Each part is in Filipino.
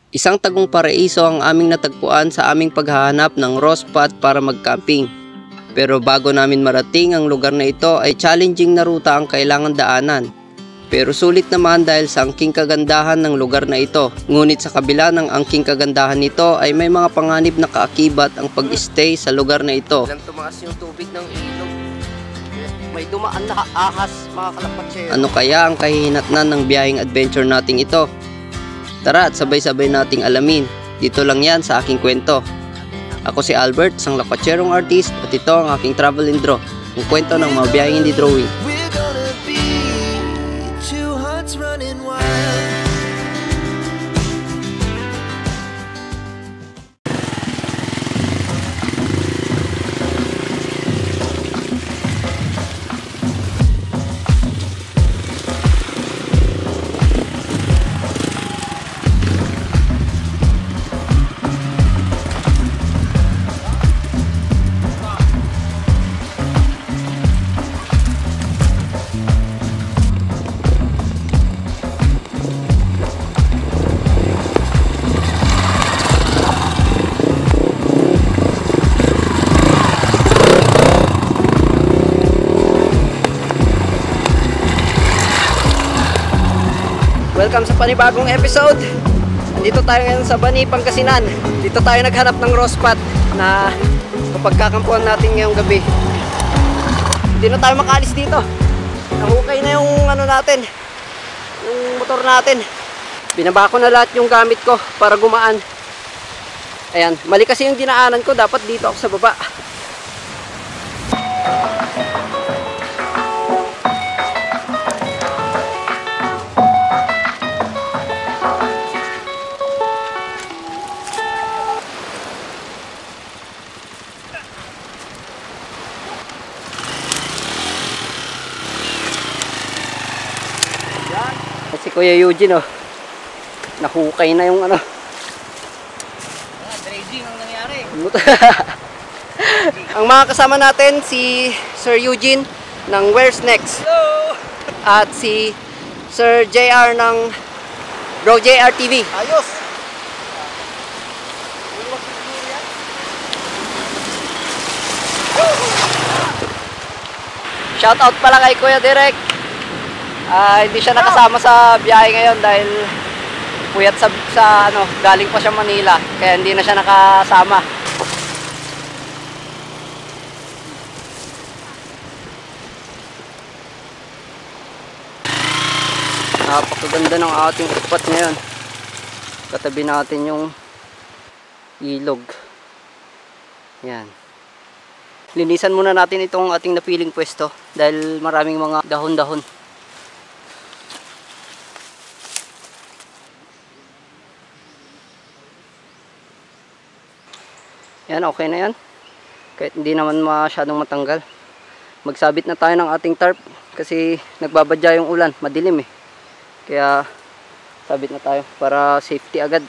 Isang tagong paraiso ang aming natagpuan sa aming paghahanap ng raw spot para mag-camping. Pero bago namin marating ang lugar na ito ay challenging na ruta ang kailangan daanan. Pero sulit naman dahil sa angking kagandahan ng lugar na ito. Ngunit sa kabila ng angking kagandahan nito ay may mga panganib na kaakibat ang pag-stay sa lugar na ito. Ilang tumaas yung tubig ng ilog. May dumaan na ahas, mga kalapatsero. Ano kaya ang kahihinatnan ng biyaheng adventure nating ito? Tara at sabay-sabay nating alamin. Dito lang yan sa aking kwento. Ako si Albert, isang lapatserong artist at ito ang aking travel and draw. Ang kwento ng mga biyaheng hindi drawing. Welcome sa panibagong episode. Dito tayo ngayon sa Bani, Pangasinan. Dito tayo naghanap ng raw spot na kapagkakampuan natin ngayong gabi. Hindi na tayo makaalis dito. Nahukay na yung natin, yung motor natin. Binaba ko na lahat yung gamit ko para gumaan. Ayan, mali kasi yung dinaanan ko. Dapat dito ako sa baba. Si Kuya Eugene, nahukay na yung dredging ang nangyari. Ang mga kasama natin, si Sir Eugene ng Where's Next. Hello! At si Sir JR ng Bro JR TV. Ayos! Shout out pala kay Kuya Direk. Hindi siya nakasama sa biyahe ngayon dahil puyat sa galing pa siya Manila, kaya hindi na siya nakasama. Napakaganda ng ating spot ngayon. Katabi natin yung ilog. Yan. Linisan muna natin itong ating napiling pwesto dahil maraming mga dahon-dahon. Yan, okay na yan. Kahit hindi naman masyadong matanggal. Magsabit na tayo ng ating tarp kasi nagbabadya yung ulan, madilim eh. Kaya sabit na tayo para safety agad.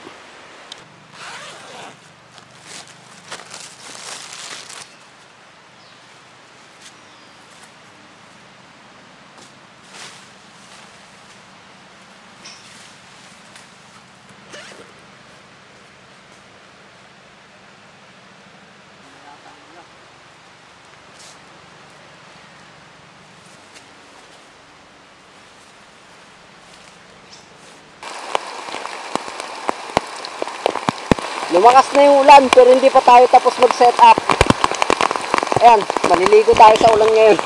Lumakas na yung ulan pero hindi pa tayo tapos mag-set up. Ayan, maliligo tayo sa ulan ngayon.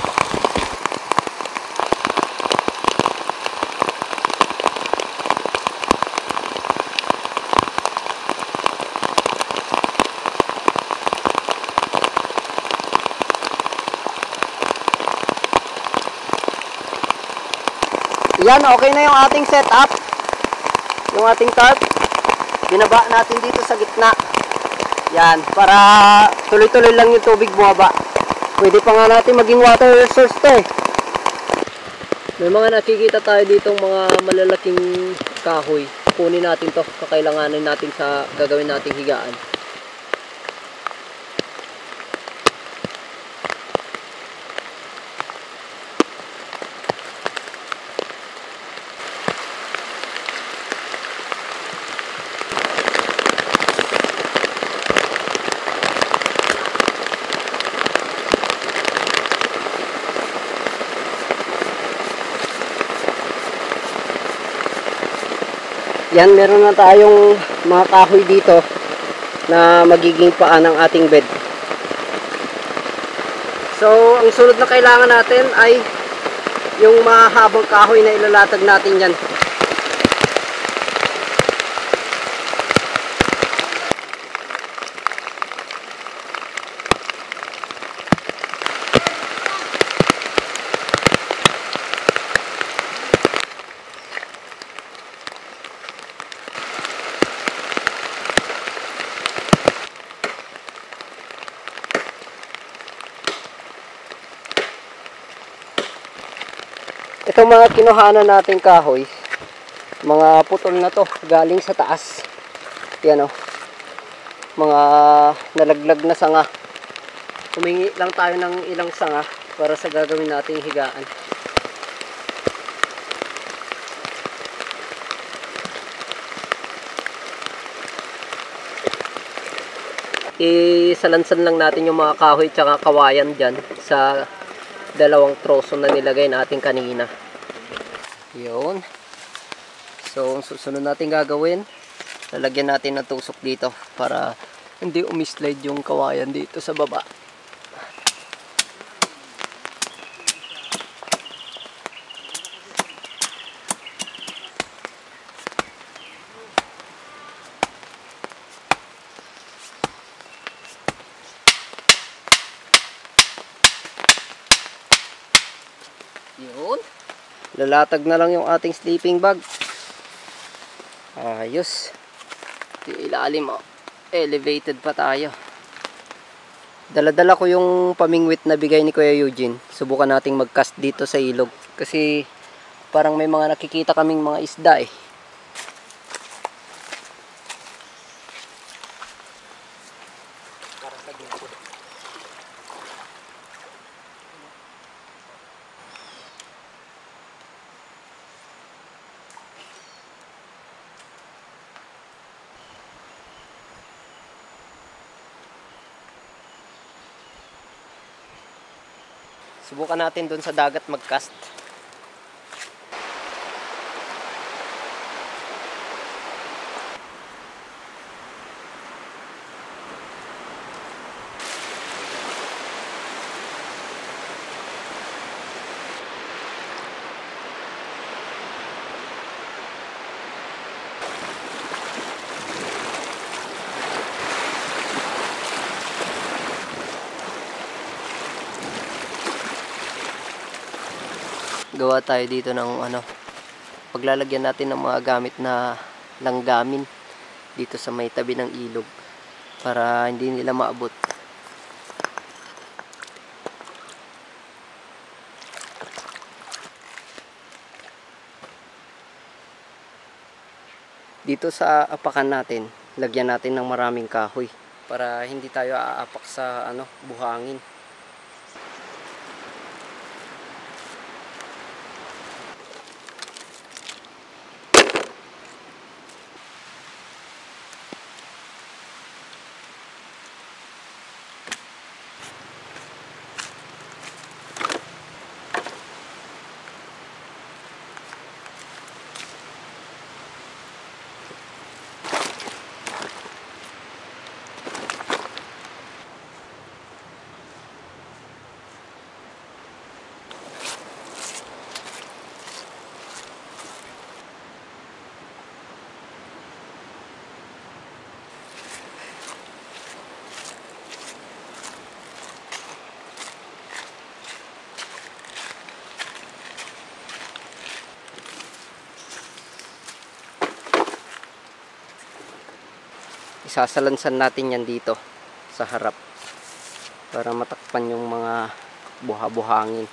Yan, okay na yung ating setup. Yung ating tarp. Binaba natin dito sa gitna. Yan, para tuloy-tuloy lang yung tubig bumaba. Pwede pa nga natin maging water source to eh. May mga nakikita tayo ditong mga malalaking kahoy. Kunin natin to, kakailanganin natin sa gagawin nating higaan. Yan, meron na tayong mga kahoy dito na magiging paa ng ating bed. So, ang sunod na kailangan natin ay yung mahabang kahoy na ilalatag natin yan. Ito mga kinuhanan natin kahoy, mga putol na to, galing sa taas. Yan o, mga nalaglag na sanga. Humingi lang tayo ng ilang sanga para sa gagawin nating higaan. Isalansan lang natin yung mga kahoy tsaka kawayan dyan sa dalawang troso na nilagay natin kanina. Yun. So, ang susunod natin gagawin, lalagyan natin ng tusok dito para hindi umislide yung kawayan dito sa baba. Yun. Lalatag na lang yung ating sleeping bag. Ayos. Yung ilalim oh. Elevated pa tayo. Dala-dala ko yung pamingwit na bigay ni Kuya Eugene. Subukan nating mag-cast dito sa ilog. Kasi parang may mga nakikita kaming mga isda eh. Para sa grupo. Subukan natin doon sa dagat mag-cast. Gawa tayo dito ng paglalagyan natin ng mga gamit na langgamin dito sa may tabi ng ilog para hindi nila maabot. Dito sa apakan natin, lagyan natin ng maraming kahoy para hindi tayo aapak sa buhangin. Isasalansan natin yan dito sa harap para matakpan yung mga buha-buhangin.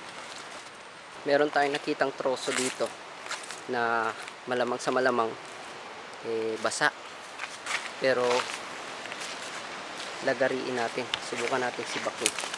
Meron tayong nakitang troso dito na malamang sa malamang basa, pero lagariin natin, subukan natin sibakin.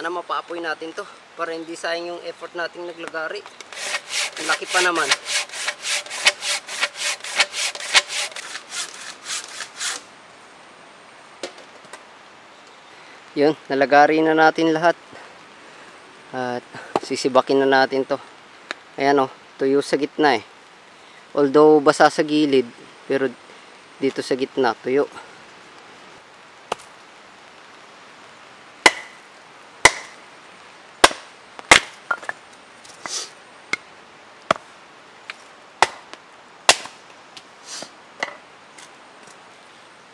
Sana mapaapoy natin to para hindi sayang yung effort nating naglagari. Ang laki pa naman. Yun, nalagari na natin lahat. At sisibakin na natin to. Ayan o, tuyo sa gitna eh. Although basa sa gilid, pero dito sa gitna, tuyo.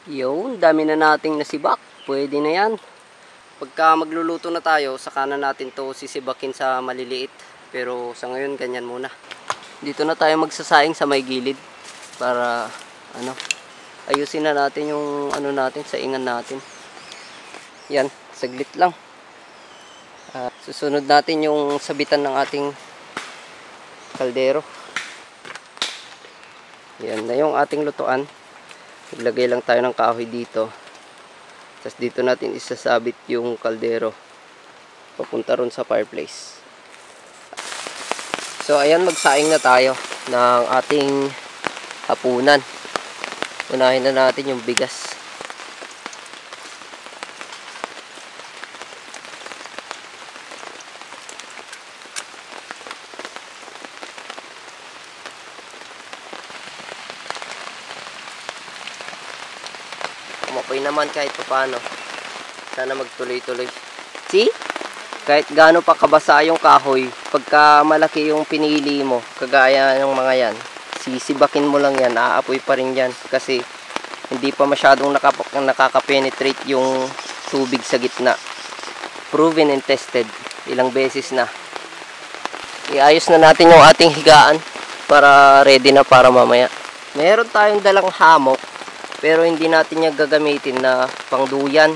Yun, dami na nating nasibak. Pwede na yan. Pagka magluluto na tayo, saka na natin to sisibakin sa maliliit. Pero sa ngayon, ganyan muna. Dito na tayo magsasaing sa may gilid. Para, ayusin na natin yung, natin, saingan natin. Yan, saglit lang. Susunod natin yung sabitan ng ating kaldero. Yan na yung ating lutuan. Iglagay lang tayo ng kahoy dito. Tapos dito natin isasabit yung kaldero papunta ron sa fireplace. So ayan, magsaing na tayo ng ating hapunan. Unahin na natin yung bigas. Umapoy naman kahit paano. Sana magtuloy-tuloy. See? Kahit gaano pa kabasa yung kahoy, pagka malaki yung pinili mo, kagaya ng mga yan, sisibakin mo lang yan, aapoy pa rin yan. Kasi hindi pa masyadong nakaka-penetrate yung tubig sa gitna. Proven and tested. Ilang beses na. Iayos na natin yung ating higaan para ready na para mamaya. Meron tayong dalang hamok, pero hindi natin yung gagamitin na pangduyan.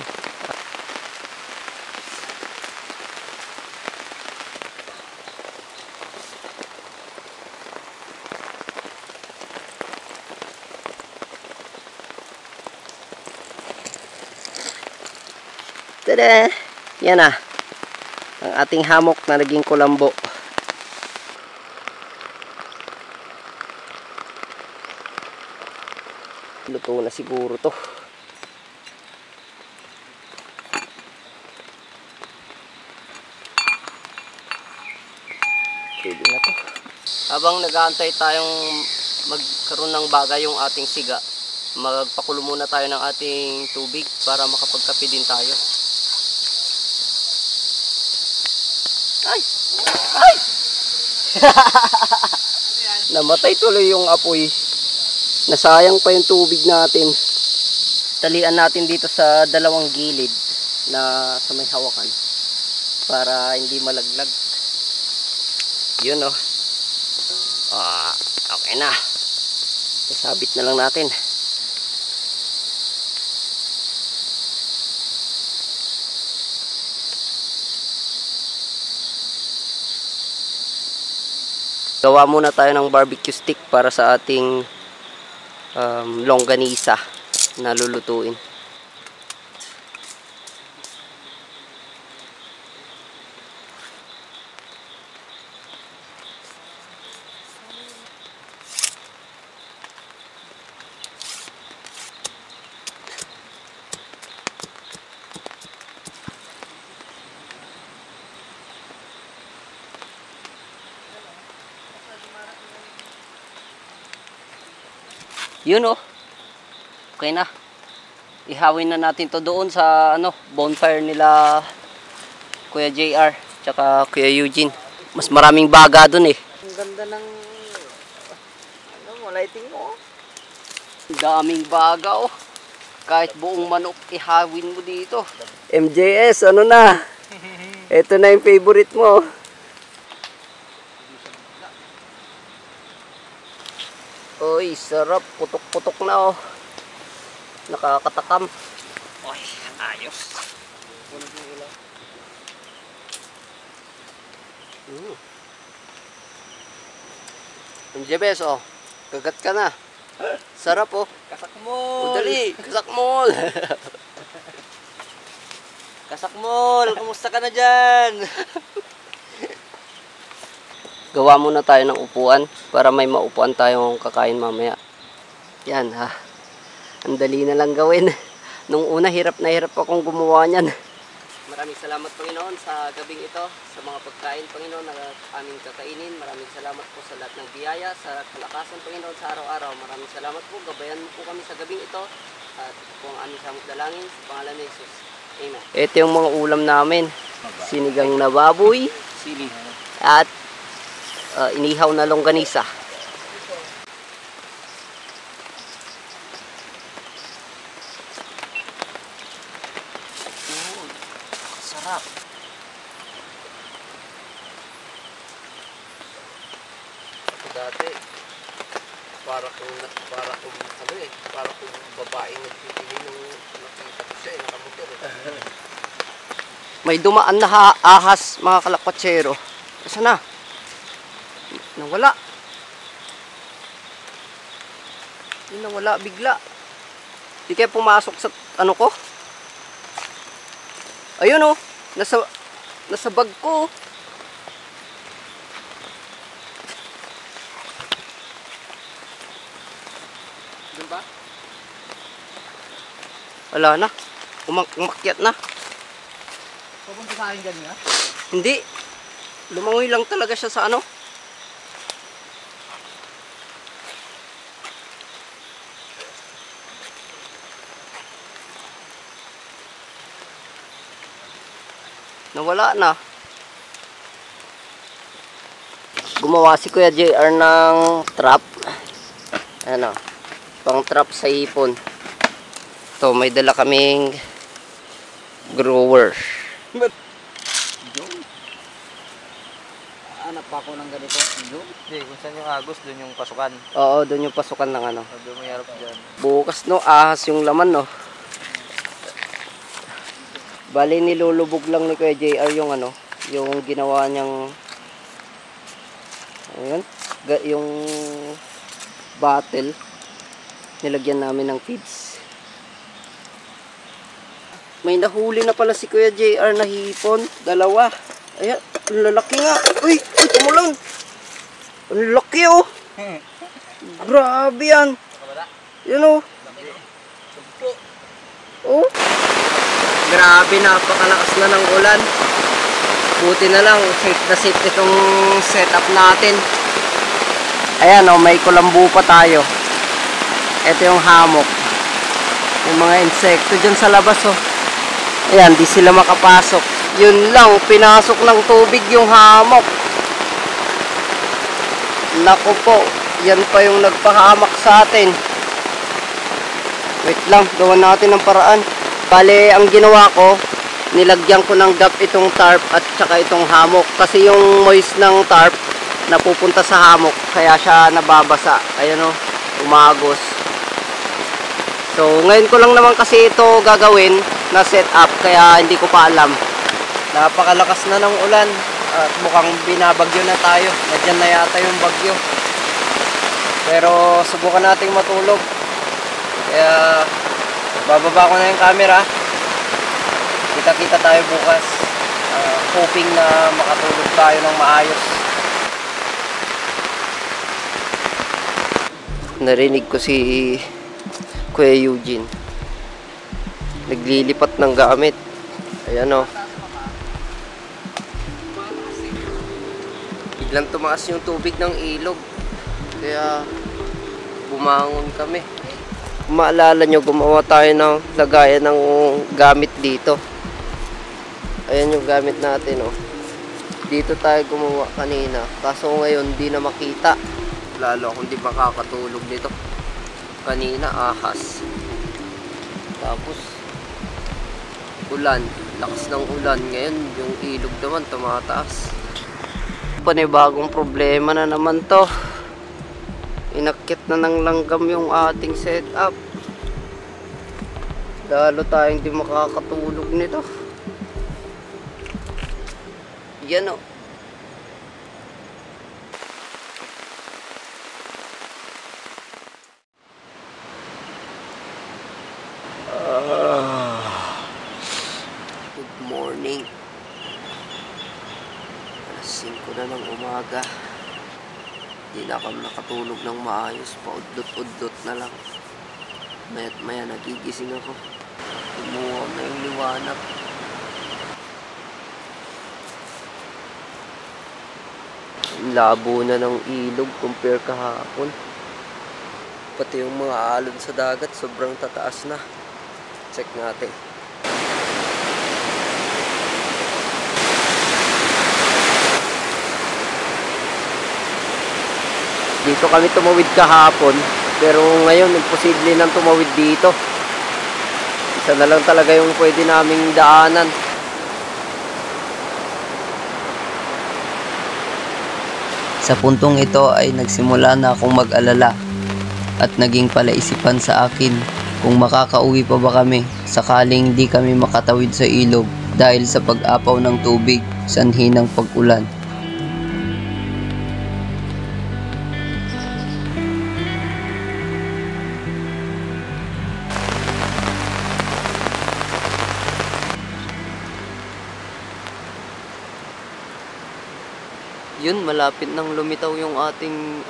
Tada! Yan na. Ang ating hamok na naging kulambo. Luto na siguro to. Pwede na to. Habang nag-aantay tayong magkaroon ng bagay yung ating siga, magpakulo muna tayo ng ating tubig para makapagkape din tayo. Ay! Ay! Namatay tuloy yung apoy. Nasayang pa yung tubig natin. Talian natin dito sa dalawang gilid na sa may hawakan para hindi malaglag. Yun oh. Okay na. Isabit na lang natin. Gawa muna tayo ng barbecue stick para sa ating longganisa na lulutuin. Yun oh. Okay na. Ihawin na natin to doon sa bonfire nila Kuya JR tsaka Kuya Eugene. Mas maraming baga doon eh. Ang ganda ng lighting mo. Daming baga oh. Kahit buong manok ihawin mo dito. MJS, ano na? Ito na yung favorite mo. Uy, sarap. Putok-putok na oh. Nakakatakam. Uy, ayos. MJBS oh. Kagat ka na. Sarap oh. Kasak mo. Dali, kasak mo. Kasakmol, kumusta ka na dyan? Gawa muna tayo ng upuan para may maupuan tayong kakain mamaya. Yan ha. Ang dali na lang gawin. Nung una, hirap na hirap akong gumawa niyan. Maraming salamat Panginoon sa gabing ito, sa mga pagkain Panginoon na aming kakainin. Maraming salamat po sa lahat ng biyaya, sa kalakasan Panginoon sa araw-araw. Maraming salamat po, gabayan mo po kami sa gabing ito. At po ang aming samot dalangin sa pangalan ni Jesus. Amen. Ito yung mga ulam namin. Sinigang na baboy. At inihaw na longganisa. Sarap. Dati para kung babaeng nagpipili nung nakita ko siya, nakamotor. May dumaan na ahas mga kalakwatsero. Saan na? Nawala. Nawala bigla. Di kaya pumasok sa ano ko? Ayun oh, nasa bag ko. Doon ba? Wala na. Umakyat na. Pupunta sa akin dyan nga? Hindi. Lumangoy lang talaga siya sa ano. Nawala na. Gumawa si Kuya JR ng trap. Ano? Pang trap sa hipon. Ito, may dala kaming grower. Hanap pa ako ng ganito. Hindi, kung saan yung agos, doon yung pasukan. Oo, doon yung pasukan ng ano. Doon may harap dyan. Bukas no, ahas yung laman no. Bali nilulubog lang ni Kuya JR yung ano, yung ginawa niyang ayun, yung bottle. Nilagyan namin ng feeds. May nahuli na pala si Kuya JR na hipon, dalawa. Ayan, ang lalaki nga. Uy, tumulan. Ang laki oh. Grabe yan. Yan oh. Oh. Grabe, napakalakas na ng ulan. Buti na lang, safe na safe itong setup natin. Ayan oh, may kulambu pa tayo. Ito yung hamok. Yung mga insekto dyan sa labas oh. Ayan, di sila makapasok. Yun lang, pinasok ng tubig yung hamok. Naku po, yan pa yung nagpahamak sa atin. Wait lang, gawan natin ng paraan. Bale, ang ginawa ko, nilagyan ko ng gap itong tarp at saka itong hamok. Kasi yung moist ng tarp, napupunta sa hamok, kaya siya nababasa. Ayan o, umagos. So, ngayon ko lang naman kasi ito gagawin na setup, kaya hindi ko pa alam. Napakalakas na ng ulan at mukhang binabagyo na tayo. Nadyan na yata yung bagyo. Pero subukan nating matulog. Kaya bababa ko na yung camera. Kita-kita tayo bukas. Hoping na makatulog tayo ng maayos. Narinig ko si Kuya Eugene. Naglilipat ng gamit. Ayan o. Biglang tumaas yung tubig ng ilog. Kaya bumangon kami. Kung maalala nyo, gumawa tayo ng lagayan ng gamit dito. Ayan yung gamit natin oh. Dito tayo gumawa kanina. Kaso ngayon di na makita. Lalo akong di makakatulog nito. Kanina ahas. Tapos ulan. Lakas ng ulan. Ngayon yung ilog naman tumataas. Panibagong problema na naman to. Inakit na ng langgam yung ating setup. Lalo tayong di makakatulog nito. Yan o. Good Hindi na kami nakatulog ng maayos. Paudlot-udlot na lang. Maya't maya nagigising ako. Tumuha na yung liwanag. Labo na ng ilog compare kahapon. Pati yung mga alon sa dagat sobrang tataas na. Check natin. Dito kami tumawid kahapon, pero ngayon imposible nang tumawid dito. Isa na lang talaga yung pwede naming daanan. Sa puntong ito ay nagsimula na akong mag-alala at naging palaisipan sa akin kung makakauwi pa ba kami sakaling di kami makatawid sa ilog dahil sa pag-apaw ng tubig sanhi ng pag-ulan. Yun, malapit nang lumitaw yung ating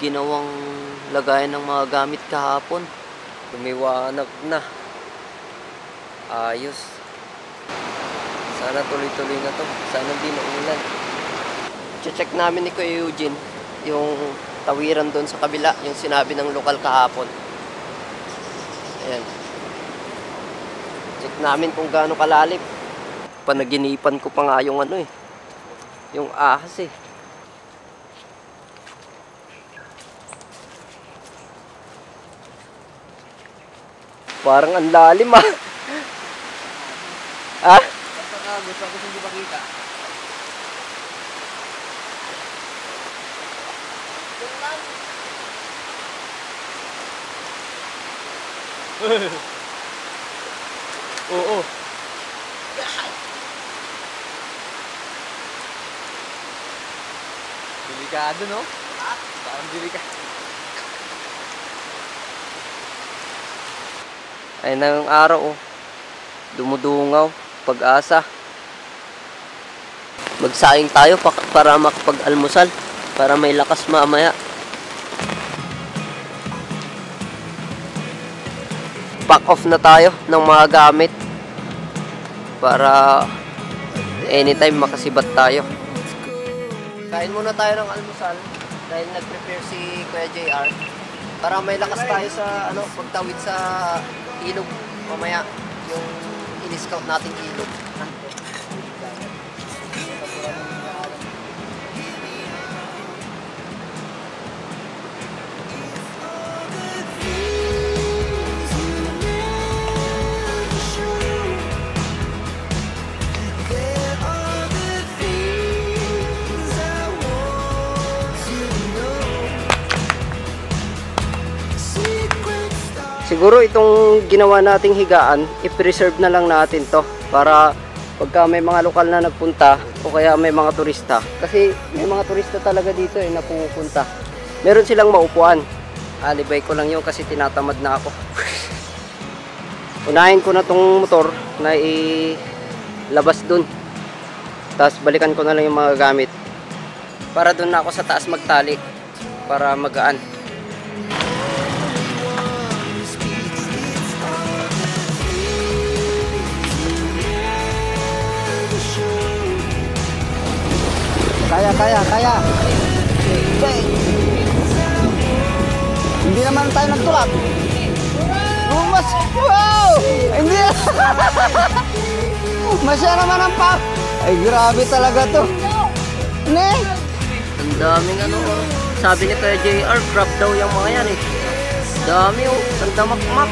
ginawang lagayan ng mga gamit kahapon. Lumiwanag na. Ayos. Sana tuloy-tuloy na to. Sana di naulan. Check namin ni Kuya Eugene yung tawiran doon sa kabila, yung sinabi ng lokal kahapon. Ayan. Check namin kung gaano kalalim. Panaginipan ko pa nga yung yung ahas eh. Parang ang lalim ah. Ha? Gusto ko hindi makita. Oo. Delikado, no? Ha? Parang delikado. Ay na yung araw oh. Dumudungaw, pag-asa. Magsaing tayo para makapag-almusal, para may lakas mamaya. Pack off na tayo ng mga gamit para anytime makasibat tayo. Kain muna tayo ng almusal dahil nag-prepare si Kuya JR para may lakas tayo sa pagtawid sa ilog mamaya, yung in-scout nating ilog. Siguro itong ginawa nating higaan, i-preserve na lang natin to para pagka may mga lokal na nagpunta o kaya may mga turista. Kasi may mga turista talaga dito na pumupunta. Meron silang maupuan. Alibay ko lang yun kasi tinatamad na ako. Unahin ko na tong motor na ilabas dun. Tapos balikan ko na lang yung mga gamit. Para dun na ako sa taas magtali. Para magaan. Kaya. Hindi naman tayo nagtulak. Wow! Hindi. Masya naman ang pop. Ay, grabe talaga to. Ne? Ang daming sabi ni Kuya JR, crop daw yung mga yan eh. Dami oh, sandamakmak.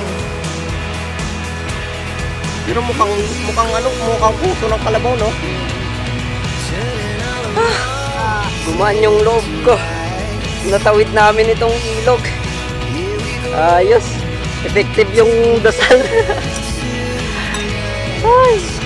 Pero mukhang puso ng kalabaw, no? Gumaan yung loob ko. Natawid namin itong ilog. Ayos. Effective yung dasal. Ay.